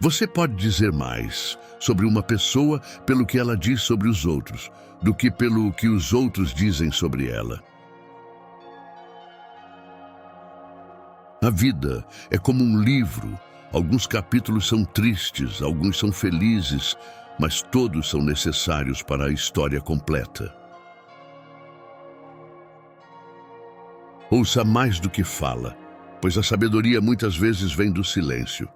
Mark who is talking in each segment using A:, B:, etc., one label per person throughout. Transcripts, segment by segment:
A: Você pode dizer mais sobre uma pessoa pelo que ela diz sobre os outros, do que pelo que os outros dizem sobre ela. A vida é como um livro. Alguns capítulos são tristes, alguns são felizes, mas todos são necessários para a história completa. Ouça mais do que fala, pois a sabedoria muitas vezes vem do silêncio.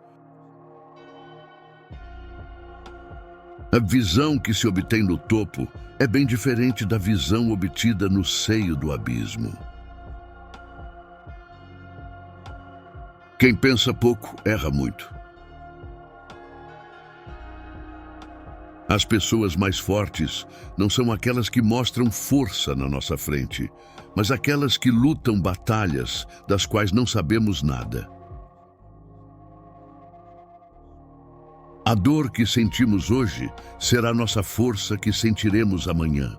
A: A visão que se obtém no topo é bem diferente da visão obtida no seio do abismo. Quem pensa pouco, erra muito. As pessoas mais fortes não são aquelas que mostram força na nossa frente, mas aquelas que lutam batalhas das quais não sabemos nada. A dor que sentimos hoje será nossa força que sentiremos amanhã.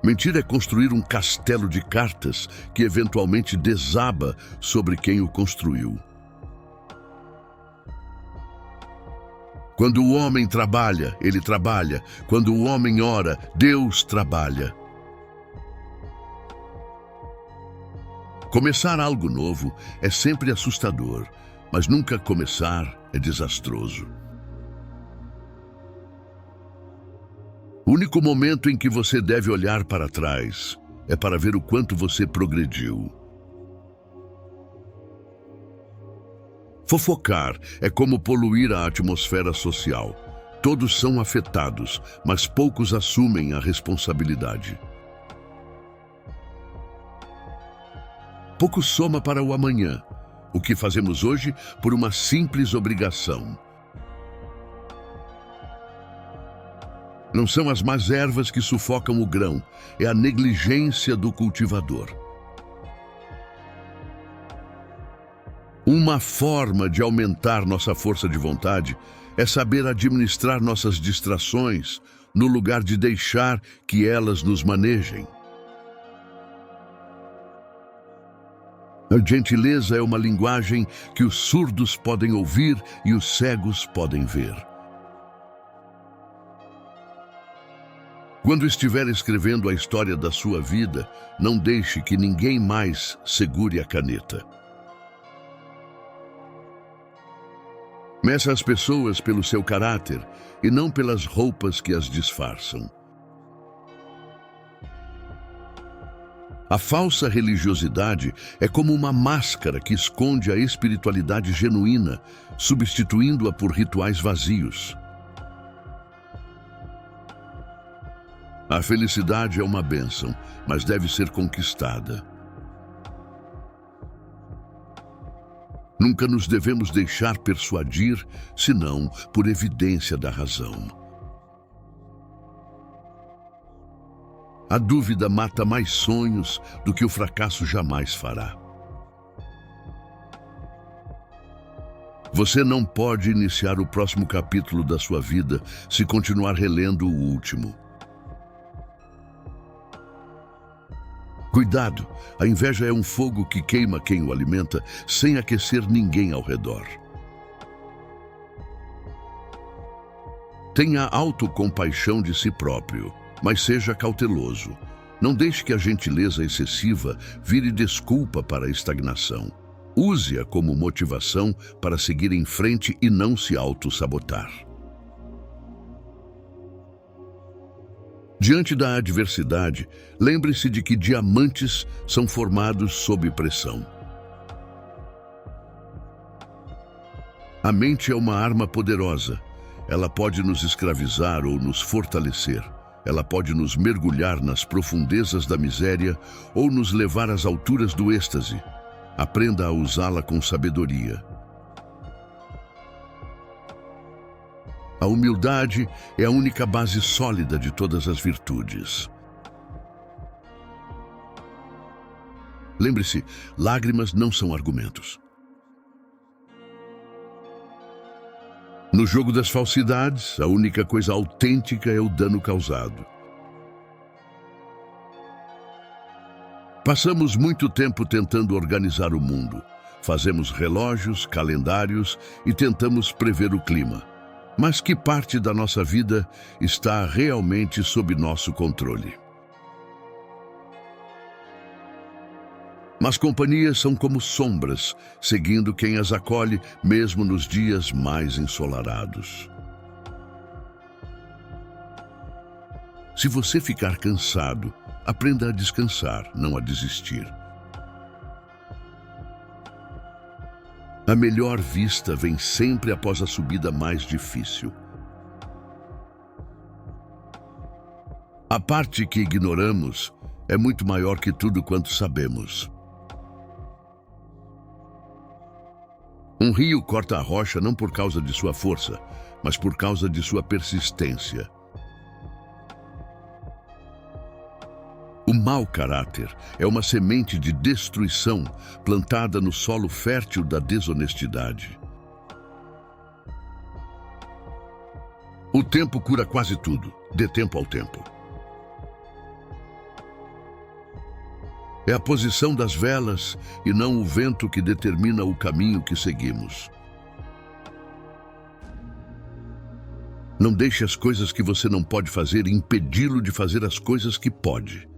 A: Mentira é construir um castelo de cartas que eventualmente desaba sobre quem o construiu. Quando o homem trabalha, ele trabalha. Quando o homem ora, Deus trabalha. Começar algo novo é sempre assustador, mas nunca começar é desastroso. O único momento em que você deve olhar para trás é para ver o quanto você progrediu. Fofocar é como poluir a atmosfera social. Todos são afetados, mas poucos assumem a responsabilidade. Pouco soma para o amanhã, o que fazemos hoje por uma simples obrigação. Não são as más ervas que sufocam o grão, é a negligência do cultivador. Uma forma de aumentar nossa força de vontade é saber administrar nossas distrações, no lugar de deixar que elas nos manejem. A gentileza é uma linguagem que os surdos podem ouvir e os cegos podem ver. Quando estiver escrevendo a história da sua vida, não deixe que ninguém mais segure a caneta. Meça as pessoas pelo seu caráter e não pelas roupas que as disfarçam. A falsa religiosidade é como uma máscara que esconde a espiritualidade genuína, substituindo-a por rituais vazios. A felicidade é uma bênção, mas deve ser conquistada. Nunca nos devemos deixar persuadir, senão por evidência da razão. A dúvida mata mais sonhos do que o fracasso jamais fará. Você não pode iniciar o próximo capítulo da sua vida se continuar relendo o último. Cuidado, a inveja é um fogo que queima quem o alimenta sem aquecer ninguém ao redor. Tenha autocompaixão de si próprio, mas seja cauteloso. Não deixe que a gentileza excessiva vire desculpa para a estagnação. Use-a como motivação para seguir em frente e não se auto-sabotar. Diante da adversidade, lembre-se de que diamantes são formados sob pressão. A mente é uma arma poderosa. Ela pode nos escravizar ou nos fortalecer. Ela pode nos mergulhar nas profundezas da miséria ou nos levar às alturas do êxtase. Aprenda a usá-la com sabedoria. A humildade é a única base sólida de todas as virtudes. Lembre-se, lágrimas não são argumentos. No jogo das falsidades, a única coisa autêntica é o dano causado. Passamos muito tempo tentando organizar o mundo. Fazemos relógios, calendários e tentamos prever o clima. Mas que parte da nossa vida está realmente sob nosso controle? Mas companhias são como sombras, seguindo quem as acolhe, mesmo nos dias mais ensolarados. Se você ficar cansado, aprenda a descansar, não a desistir. A melhor vista vem sempre após a subida mais difícil. A parte que ignoramos é muito maior que tudo quanto sabemos. Um rio corta a rocha não por causa de sua força, mas por causa de sua persistência. O mau caráter é uma semente de destruição plantada no solo fértil da desonestidade. O tempo cura quase tudo. Dê tempo ao tempo. É a posição das velas e não o vento que determina o caminho que seguimos. Não deixe as coisas que você não pode fazer impedi-lo de fazer as coisas que pode.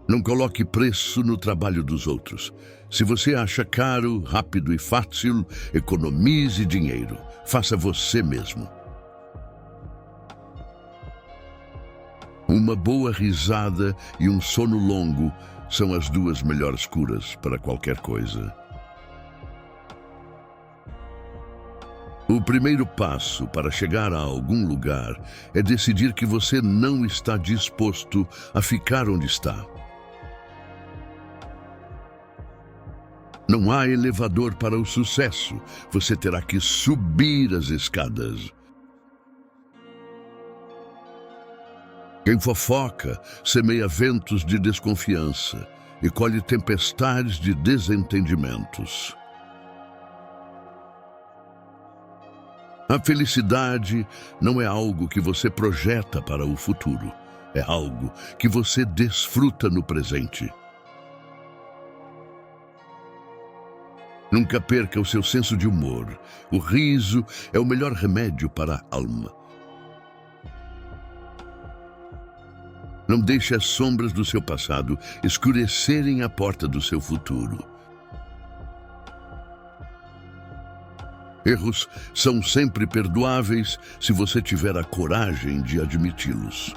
A: Não coloque preço no trabalho dos outros. Se você acha caro, rápido e fácil, economize dinheiro. Faça você mesmo. Uma boa risada e um sono longo são as duas melhores curas para qualquer coisa. O primeiro passo para chegar a algum lugar é decidir que você não está disposto a ficar onde está. Não há elevador para o sucesso. Você terá que subir as escadas. Quem fofoca semeia ventos de desconfiança e colhe tempestades de desentendimentos. A felicidade não é algo que você projeta para o futuro. É algo que você desfruta no presente. Nunca perca o seu senso de humor. O riso é o melhor remédio para a alma. Não deixe as sombras do seu passado escurecerem a porta do seu futuro. Erros são sempre perdoáveis se você tiver a coragem de admiti-los.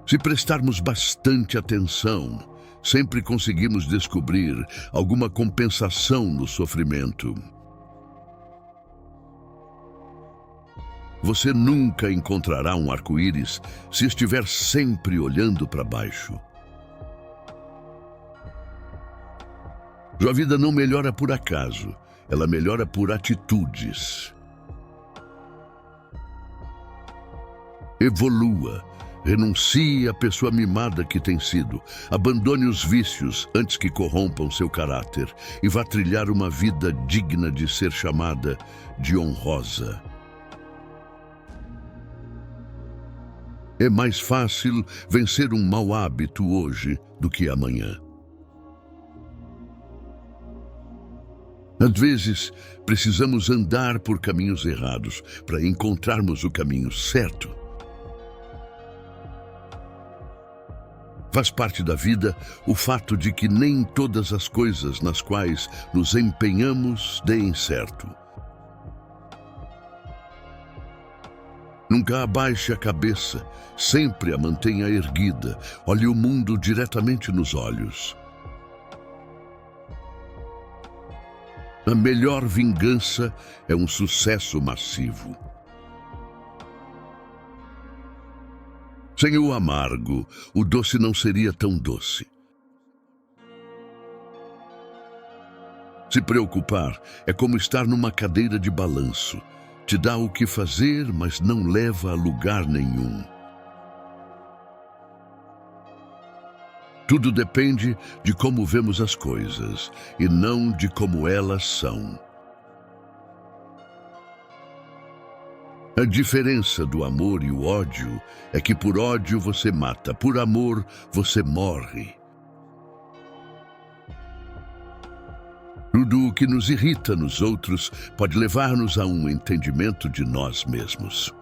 A: Se prestarmos bastante atenção, sempre conseguimos descobrir alguma compensação no sofrimento. Você nunca encontrará um arco-íris se estiver sempre olhando para baixo. Sua vida não melhora por acaso, ela melhora por atitudes. Evolua. Renuncie à pessoa mimada que tem sido. Abandone os vícios antes que corrompam seu caráter e vá trilhar uma vida digna de ser chamada de honrosa. É mais fácil vencer um mau hábito hoje do que amanhã. Às vezes, precisamos andar por caminhos errados para encontrarmos o caminho certo. Faz parte da vida o fato de que nem todas as coisas nas quais nos empenhamos deem certo. Nunca abaixe a cabeça, sempre a mantenha erguida, olhe o mundo diretamente nos olhos. A melhor vingança é um sucesso massivo. Sem o amargo, o doce não seria tão doce. Se preocupar é como estar numa cadeira de balanço. Te dá o que fazer, mas não leva a lugar nenhum. Tudo depende de como vemos as coisas e não de como elas são. A diferença do amor e o ódio é que por ódio você mata, por amor você morre. Tudo o que nos irrita nos outros pode levar-nos a um entendimento de nós mesmos.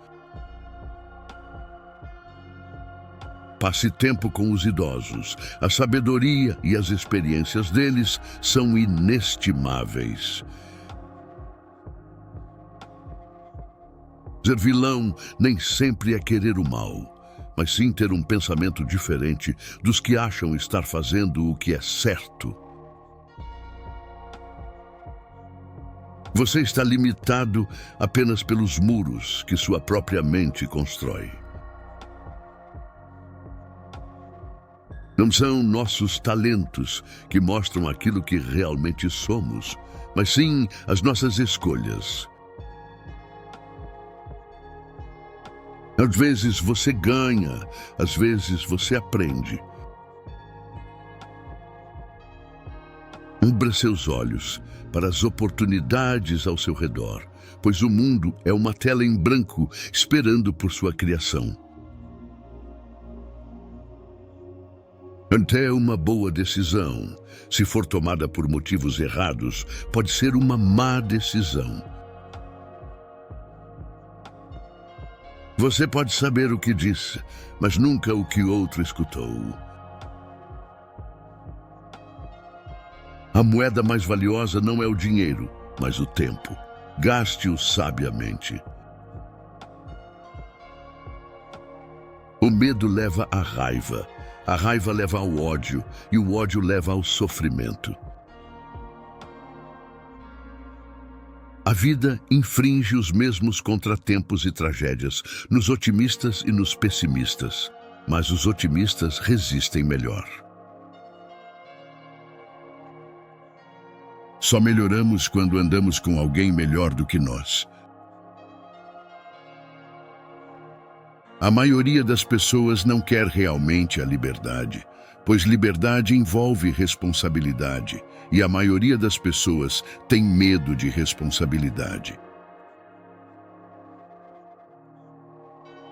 A: Passe tempo com os idosos. A sabedoria e as experiências deles são inestimáveis. Ser vilão nem sempre é querer o mal, mas sim ter um pensamento diferente dos que acham estar fazendo o que é certo. Você está limitado apenas pelos muros que sua própria mente constrói. Não são nossos talentos que mostram aquilo que realmente somos, mas sim as nossas escolhas. Às vezes você ganha, às vezes você aprende. Abra seus olhos para as oportunidades ao seu redor, pois o mundo é uma tela em branco esperando por sua criação. Até uma boa decisão, se for tomada por motivos errados, pode ser uma má decisão. Você pode saber o que disse, mas nunca o que outro escutou. A moeda mais valiosa não é o dinheiro, mas o tempo. Gaste-o sabiamente. O medo leva à raiva. A raiva leva ao ódio, e o ódio leva ao sofrimento. A vida infringe os mesmos contratempos e tragédias nos otimistas e nos pessimistas, mas os otimistas resistem melhor. Só melhoramos quando andamos com alguém melhor do que nós. A maioria das pessoas não quer realmente a liberdade, pois liberdade envolve responsabilidade, e a maioria das pessoas tem medo de responsabilidade.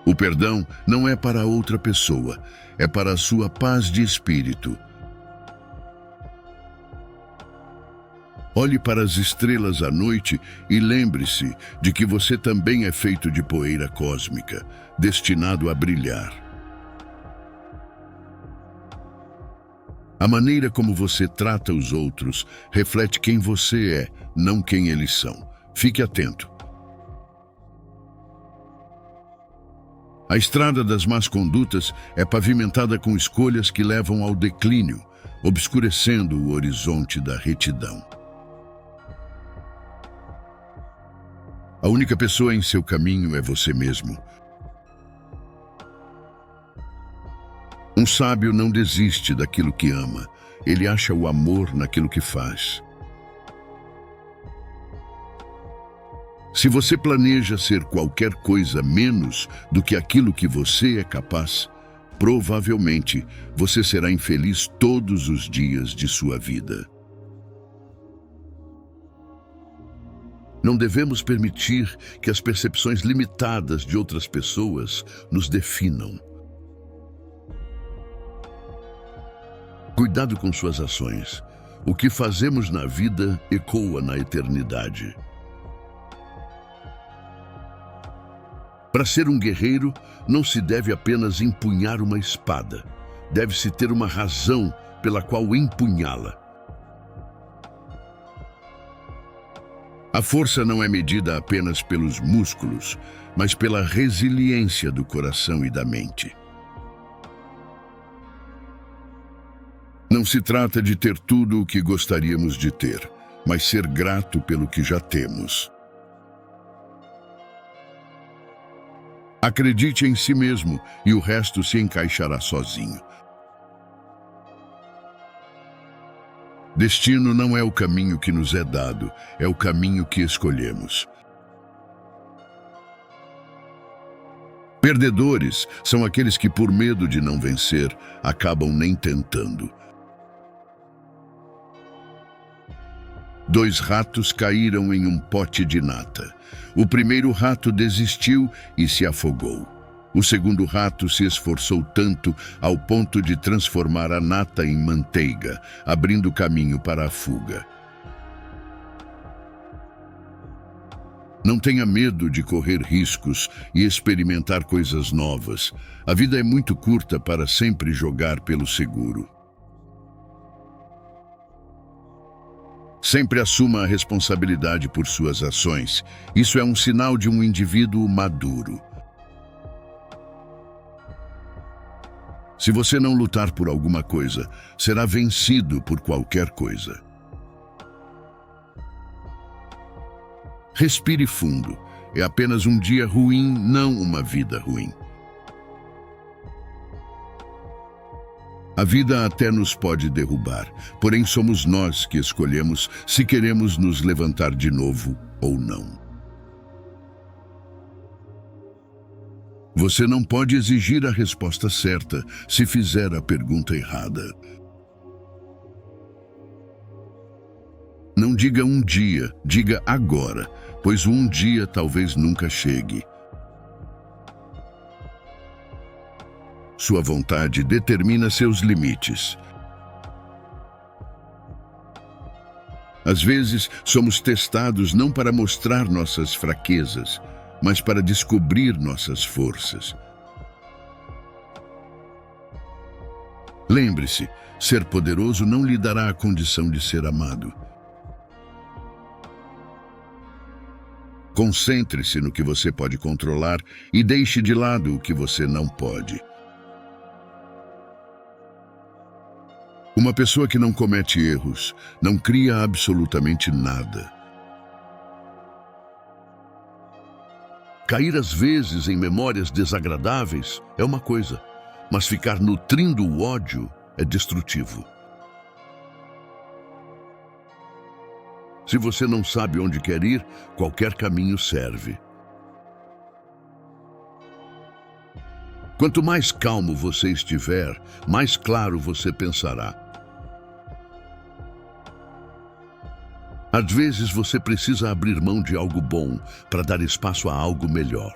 A: O perdão não é para outra pessoa, é para a sua paz de espírito. Olhe para as estrelas à noite e lembre-se de que você também é feito de poeira cósmica, destinado a brilhar. A maneira como você trata os outros reflete quem você é, não quem eles são. Fique atento. A estrada das más condutas é pavimentada com escolhas que levam ao declínio, obscurecendo o horizonte da retidão. A única pessoa em seu caminho é você mesmo. Um sábio não desiste daquilo que ama. Ele acha o amor naquilo que faz. Se você planeja ser qualquer coisa menos do que aquilo que você é capaz, provavelmente você será infeliz todos os dias de sua vida. Não devemos permitir que as percepções limitadas de outras pessoas nos definam. Cuidado com suas ações. O que fazemos na vida ecoa na eternidade. Para ser um guerreiro, não se deve apenas empunhar uma espada. Deve-se ter uma razão pela qual empunhá-la. A força não é medida apenas pelos músculos, mas pela resiliência do coração e da mente. Não se trata de ter tudo o que gostaríamos de ter, mas ser grato pelo que já temos. Acredite em si mesmo e o resto se encaixará sozinho. Destino não é o caminho que nos é dado, é o caminho que escolhemos. Perdedores são aqueles que, por medo de não vencer, acabam nem tentando. 2 ratos caíram em um pote de nata. O primeiro rato desistiu e se afogou. O segundo rato se esforçou tanto ao ponto de transformar a nata em manteiga, abrindo caminho para a fuga. Não tenha medo de correr riscos e experimentar coisas novas. A vida é muito curta para sempre jogar pelo seguro. Sempre assuma a responsabilidade por suas ações. Isso é um sinal de um indivíduo maduro. Se você não lutar por alguma coisa, será vencido por qualquer coisa. Respire fundo. É apenas um dia ruim, não uma vida ruim. A vida até nos pode derrubar, porém somos nós que escolhemos se queremos nos levantar de novo ou não. Você não pode exigir a resposta certa se fizer a pergunta errada. Não diga um dia, diga agora, pois um dia talvez nunca chegue. Sua vontade determina seus limites. Às vezes, somos testados não para mostrar nossas fraquezas, mas para descobrir nossas forças. Lembre-se, ser poderoso não lhe dará a condição de ser amado. Concentre-se no que você pode controlar e deixe de lado o que você não pode. Uma pessoa que não comete erros não cria absolutamente nada. Cair às vezes em memórias desagradáveis é uma coisa, mas ficar nutrindo o ódio é destrutivo. Se você não sabe onde quer ir, qualquer caminho serve. Quanto mais calmo você estiver, mais claro você pensará. Às vezes você precisa abrir mão de algo bom para dar espaço a algo melhor.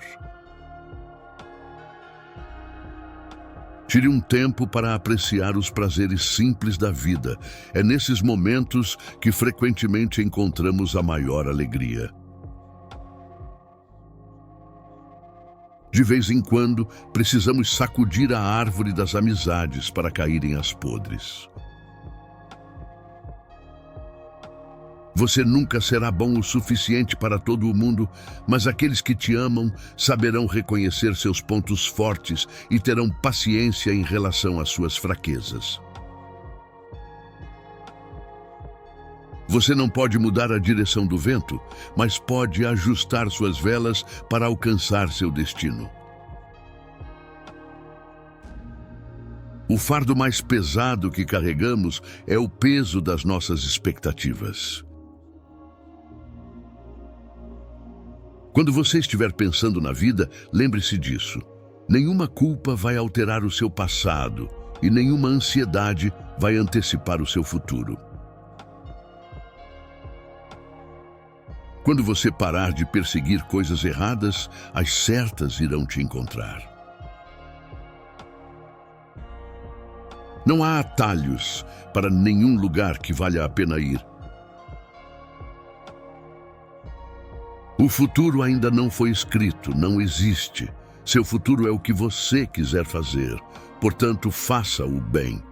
A: Tire um tempo para apreciar os prazeres simples da vida. É nesses momentos que frequentemente encontramos a maior alegria. De vez em quando, precisamos sacudir a árvore das amizades para caírem as podres. Você nunca será bom o suficiente para todo o mundo, mas aqueles que te amam saberão reconhecer seus pontos fortes e terão paciência em relação às suas fraquezas. Você não pode mudar a direção do vento, mas pode ajustar suas velas para alcançar seu destino. O fardo mais pesado que carregamos é o peso das nossas expectativas. Quando você estiver pensando na vida, lembre-se disso. Nenhuma culpa vai alterar o seu passado e nenhuma ansiedade vai antecipar o seu futuro. Quando você parar de perseguir coisas erradas, as certas irão te encontrar. Não há atalhos para nenhum lugar que valha a pena ir. O futuro ainda não foi escrito, não existe. Seu futuro é o que você quiser fazer, portanto, faça o bem.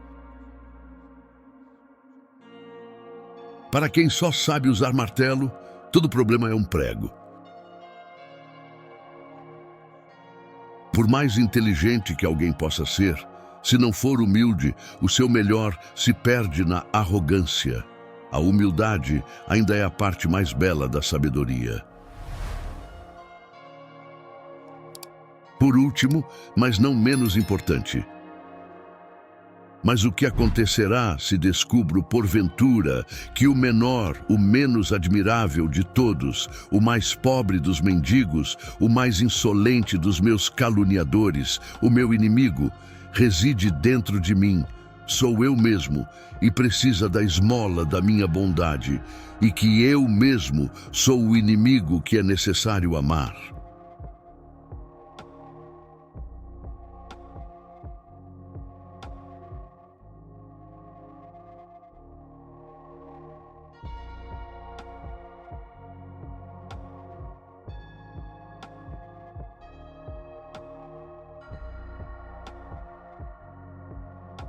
A: Para quem só sabe usar martelo, todo problema é um prego. Por mais inteligente que alguém possa ser, se não for humilde, o seu melhor se perde na arrogância. A humildade ainda é a parte mais bela da sabedoria. Por último, mas não menos importante, mas o que acontecerá se descubro porventura que o menor, o menos admirável de todos, o mais pobre dos mendigos, o mais insolente dos meus caluniadores, o meu inimigo, reside dentro de mim, sou eu mesmo e precisa da esmola da minha bondade, e que eu mesmo sou o inimigo que é necessário amar.